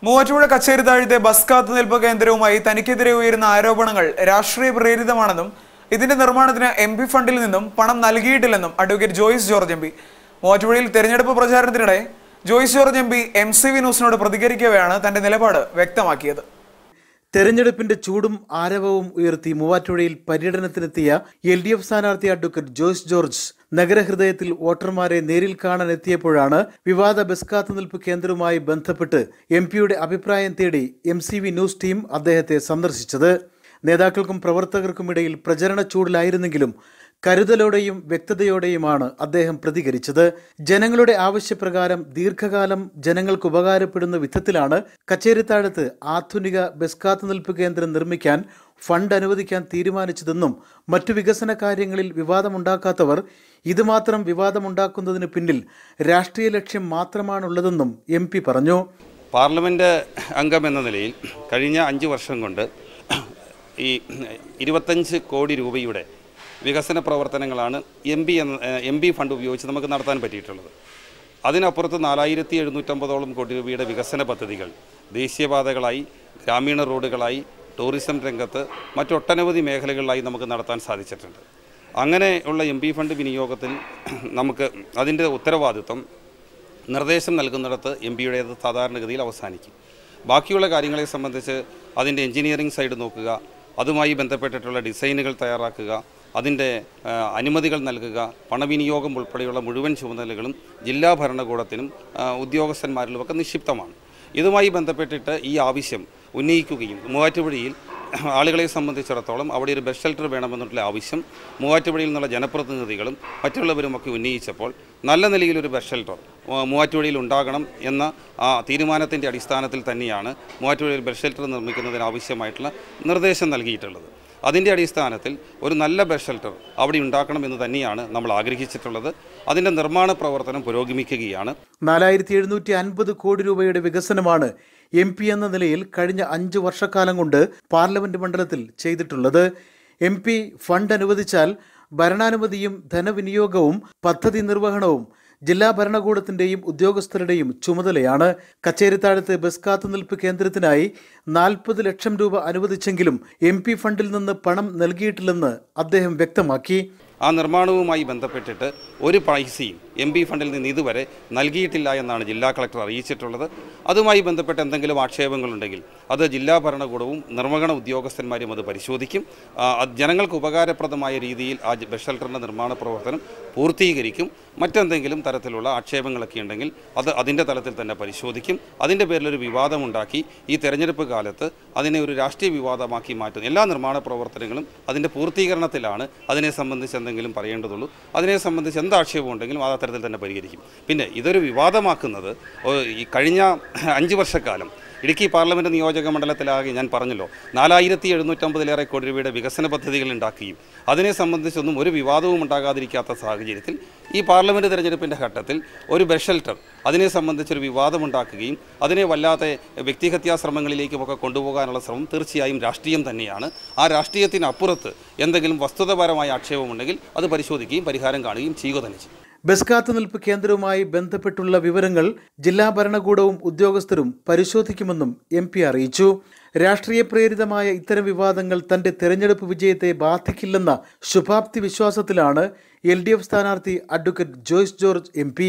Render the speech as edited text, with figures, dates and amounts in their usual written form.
മൂവാറ്റുപുഴ കച്ചേരി താഴത്തെ ബസ് കാത്തുനിൽപ്പ് കേന്ദ്രവുമായി തനിക്കെതിരെ ഉയരുന്ന ആരോപണങ്ങൾ രാഷ്ട്രീയ പ്രേരിതമാണെന്നും ഇതിന്റെ നിർമ്മാണത്തിന് എംപി ഫണ്ടിൽ നിന്നും പണം നൽകിയിട്ടില്ലെന്നും അഡ്വക്കേറ്റ് ജോയ്സ് ജോർജ് എംപി മൂവാറ്റുപുഴയിൽ തെരഞ്ഞെടുപ്പ് പ്രചാരണത്തിനിടെ ജോയ്സ് ജോർജ് എംപി MCV ന്യൂസിനോട് പ്രതികരിക്കവെയാണ് തന്റെ നിലപാട് വ്യക്തമാക്കിയത്. തെരഞ്ഞെടുപ്പിന്റെ ചൂടും ആരവവും ഉയർത്തി മൂവാറ്റുപുഴയിൽ പര്യടനത്തിനെത്തിയ LDF സ്ഥാനാർത്ഥി അഡ്വക്കേറ്റ് ജോയ്സ് ജോർജ് നഗരഹൃദയത്തിൽ വോട്ടർമാരെ നേരിൽ കാണാൻ എത്തിയപ്പോഴാണ് വിവാദ ബസ് കാത്തുനിൽപ്പ് കേന്ദ്രവുമായി ബന്ധപ്പെട്ട് എംപിയുടെ അഭിപ്രായം തേടി MCV ന്യൂസ് ടീം അദ്ദേഹത്തെ സന്ദർശിച്ചത്. നേതാക്കൾക്കും പ്രവർത്തകർക്കുമിടയിൽ പ്രചരണ ചൂടിലായിരുന്നെങ്കിലും കരുതലോടെയും വ്യക്തതയോടെയുമാണ് അദ്ദേഹം പ്രതികരിച്ചത്. ജനങ്ങളുടെ ആവശ്യപ്രകാരം ദീർഘകാലം ജനങ്ങൾക്ക് ഉപകാരപ്പെടുന്ന വിധത്തിലാണ് കച്ചേരിത്താഴത്ത് ആധുനിക ബസ് കാത്തുനിൽപ്പ് കേന്ദ്രം നിർമ്മിക്കാൻ ഫണ്ട് അനുവദിക്കാൻ തീരുമാനിച്ചതെന്നും മറ്റു വികസന കാര്യങ്ങളിൽ വിവാദമുണ്ടാക്കാത്തവർ ഇതുമാത്രം വിവാദമുണ്ടാക്കുന്നതിന് പിന്നിൽ രാഷ്ട്രീയ ലക്ഷ്യം മാത്രമാണുള്ളതെന്നും MP പറഞ്ഞു. പാർലമെന്റ് അംഗം എന്ന നിലയിൽ കഴിഞ്ഞ 5 വർഷം കൊണ്ട് ഈ 25 കോടി രൂപയുടെ വികസന പ്രവർത്തനങ്ങളാണ് എം പി ഫണ്ട് ഉപയോഗിച്ച് നമുക്ക് നടത്താൻ പറ്റിയിട്ടുള്ളത്. അതിനപ്പുറത്ത് 4750ഓളം കോടി രൂപയുടെ വികസന പദ്ധതികൾ ദേശീയപാതകളായി, ഗ്രാമീണ റോഡുകളായി, ടൂറിസം രംഗത്ത് മറ്റൊട്ടനവധി മേഖലകളിലായി നമുക്ക് നടത്താൻ സാധിച്ചിട്ടുണ്ട്. അങ്ങനെയുള്ള MP ഫണ്ട് വിനിയോഗത്തിൽ നമുക്ക് അതിൻ്റെ ഉത്തരവാദിത്വം നിർദ്ദേശം നൽകുന്നിടത്ത് MPയുടേത് സാധാരണഗതിയിൽ അവസാനിക്കും. ബാക്കിയുള്ള കാര്യങ്ങളെ സംബന്ധിച്ച് അതിൻ്റെ എഞ്ചിനീയറിംഗ് സൈഡ് നോക്കുക, അതുമായി ബന്ധപ്പെട്ടിട്ടുള്ള ഡിസൈനുകൾ തയ്യാറാക്കുക, അതിൻ്റെ അനുമതികൾ നൽകുക, പണവിനിയോഗം ഉൾപ്പെടെയുള്ള മുഴുവൻ ചുമതലകളും ജില്ലാ ഭരണകൂടത്തിനും ഉദ്യോഗസ്ഥന്മാരിലുമൊക്കെ നിക്ഷിപ്തമാണ്. ഇതുമായി ബന്ധപ്പെട്ടിട്ട് ഈ ആവശ്യം ഉന്നയിക്കുകയും മൂവാറ്റുപുഴയിൽ ആളുകളെ സംബന്ധിച്ചിടത്തോളം അവിടെ ഒരു ബസ് ഷെൽട്ടർ വേണമെന്നുള്ള ആവശ്യം മൂവാറ്റുപുഴയിൽ നിന്നുള്ള ജനപ്രതിനിധികളും മറ്റുള്ളവരുമൊക്കെ ഉന്നയിച്ചപ്പോൾ നല്ല നിലയിലൊരു ബസ് ഷെൽട്ടർ മൂവാറ്റുപുഴയിൽ ഉണ്ടാകണം എന്ന ആ തീരുമാനത്തിൻ്റെ അടിസ്ഥാനത്തിൽ തന്നെയാണ് മൂവാറ്റുപുഴയിൽ ബസ് ഷെൽട്ടർ നിർമ്മിക്കുന്നതിന് ആവശ്യമായിട്ടുള്ള നിർദ്ദേശം നൽകിയിട്ടുള്ളത്. അതിൻ്റെ അടിസ്ഥാനത്തിൽ ഒരു നല്ല ബസ് ഷെൽട്ടർ അവിടെ ഉണ്ടാക്കണമെന്ന് തന്നെയാണ് നമ്മൾ ആഗ്രഹിച്ചിട്ടുള്ളത്. അതിൻ്റെ നിർമ്മാണ പ്രവർത്തനം പുരോഗമിക്കുകയാണ്. 4750 കോടി രൂപയുടെ വികസനമാണ് MP എന്ന നിലയിൽ കഴിഞ്ഞ 5 വർഷക്കാലം കൊണ്ട് പാർലമെന്റ് മണ്ഡലത്തിൽ ചെയ്തിട്ടുള്ളത്. MP ഫണ്ട് അനുവദിച്ചാൽ ഭരണാനുമതിയും ധനവിനിയോഗവും പദ്ധതി നിർവഹണവും ജില്ലാ ഭരണകൂടത്തിൻ്റെയും ഉദ്യോഗസ്ഥരുടെയും ചുമതലയാണ്. കച്ചേരിത്താഴത്ത് ബസ് കാത്തുനിൽപ്പ് കേന്ദ്രത്തിനായി 40 ലക്ഷം രൂപ അനുവദിച്ചെങ്കിലും MP ഫണ്ടിൽ നിന്ന് പണം നൽകിയിട്ടില്ലെന്ന് അദ്ദേഹം വ്യക്തമാക്കി. ആ നിർമ്മാണവുമായി ബന്ധപ്പെട്ടിട്ട് ഒരു പൈസയും MP ഫണ്ടിൽ നിന്ന് ഇതുവരെ നൽകിയിട്ടില്ല എന്നാണ് ജില്ലാ കളക്ടർ അറിയിച്ചിട്ടുള്ളത്. അതുമായി ബന്ധപ്പെട്ട് എന്തെങ്കിലും ആക്ഷേപങ്ങളുണ്ടെങ്കിൽ അത് ജില്ലാ ഭരണകൂടവും നിർവഹണ ഉദ്യോഗസ്ഥന്മാരും അത് പരിശോധിക്കും. ജനങ്ങൾക്ക് ഉപകാരപ്രദമായ രീതിയിൽ ആ ബസ് ഷെൽട്ടറിൻ്റെ നിർമ്മാണ പ്രവർത്തനം പൂർത്തീകരിക്കും. മറ്റെന്തെങ്കിലും തരത്തിലുള്ള ആക്ഷേപങ്ങളൊക്കെ ഉണ്ടെങ്കിൽ അത് അതിൻ്റെ തലത്തിൽ തന്നെ പരിശോധിക്കും. അതിൻ്റെ പേരിലൊരു വിവാദമുണ്ടാക്കി ഈ തെരഞ്ഞെടുപ്പ് കാലത്ത് അതിനെ ഒരു രാഷ്ട്രീയ വിവാദമാക്കി മാറ്റുന്ന എല്ലാ നിർമ്മാണ പ്രവർത്തനങ്ങളും അതിൻ്റെ പൂർത്തീകരണത്തിലാണ്. അതിനെ സംബന്ധിച്ച് എന്തെങ്കിലും പറയേണ്ടതുള്ളൂ. അതിനെ സംബന്ധിച്ച് എന്ത് ആക്ഷേപം ഉണ്ടെങ്കിലും ആ തരത്തിൽ തന്നെ പരിഹരിക്കും. പിന്നെ ഇതൊരു വിവാദമാക്കുന്നത് ഈ കഴിഞ്ഞ 5 വർഷക്കാലം ഇടുക്കി പാർലമെൻറ്റ് നിയോജക മണ്ഡലത്തിലാകെ ഞാൻ പറഞ്ഞല്ലോ 4750 കോടി രൂപയുടെ വികസന പദ്ധതികൾ ഉണ്ടാക്കുകയും അതിനെ സംബന്ധിച്ചൊന്നും ഒരു വിവാദവും ഉണ്ടാകാതിരിക്കാത്ത സാഹചര്യത്തിൽ ഈ പാർലമെൻറ്റ് തെരഞ്ഞെടുപ്പിൻ്റെ ഘട്ടത്തിൽ ഒരു ബസ് ഷെൽട്ടർ അതിനെ സംബന്ധിച്ചൊരു വിവാദമുണ്ടാക്കുകയും അതിനെ വല്ലാതെ വ്യക്തിഹത്യാ ശ്രമങ്ങളിലേക്കുമൊക്കെ കൊണ്ടുപോകാനുള്ള ശ്രമം തീർച്ചയായും രാഷ്ട്രീയം തന്നെയാണ്. ആ രാഷ്ട്രീയത്തിനപ്പുറത്ത് എന്തെങ്കിലും വസ്തുതാപരമായ ആക്ഷേപമുണ്ടെങ്കിൽ അത് പരിശോധിക്കുകയും പരിഹാരം കാണുകയും ചെയ്യുക തന്നെ ചെയ്യും. ബസ് കാത്തുനിൽപ്പ് കേന്ദ്രവുമായി ബന്ധപ്പെട്ടുള്ള വിവരങ്ങൾ ജില്ലാ ഭരണകൂടവും ഉദ്യോഗസ്ഥരും പരിശോധിക്കുമെന്നും MP അറിയിച്ചു. രാഷ്ട്രീയ പ്രേരിതമായ ഇത്തരം വിവാദങ്ങൾ തന്റെ തെരഞ്ഞെടുപ്പ് വിജയത്തെ ബാധിക്കില്ലെന്ന ശുഭാപ്തി വിശ്വാസത്തിലാണ് LDF സ്ഥാനാർത്ഥി അഡ്വക്കേറ്റ് ജോയ്സ് ജോർജ് MP.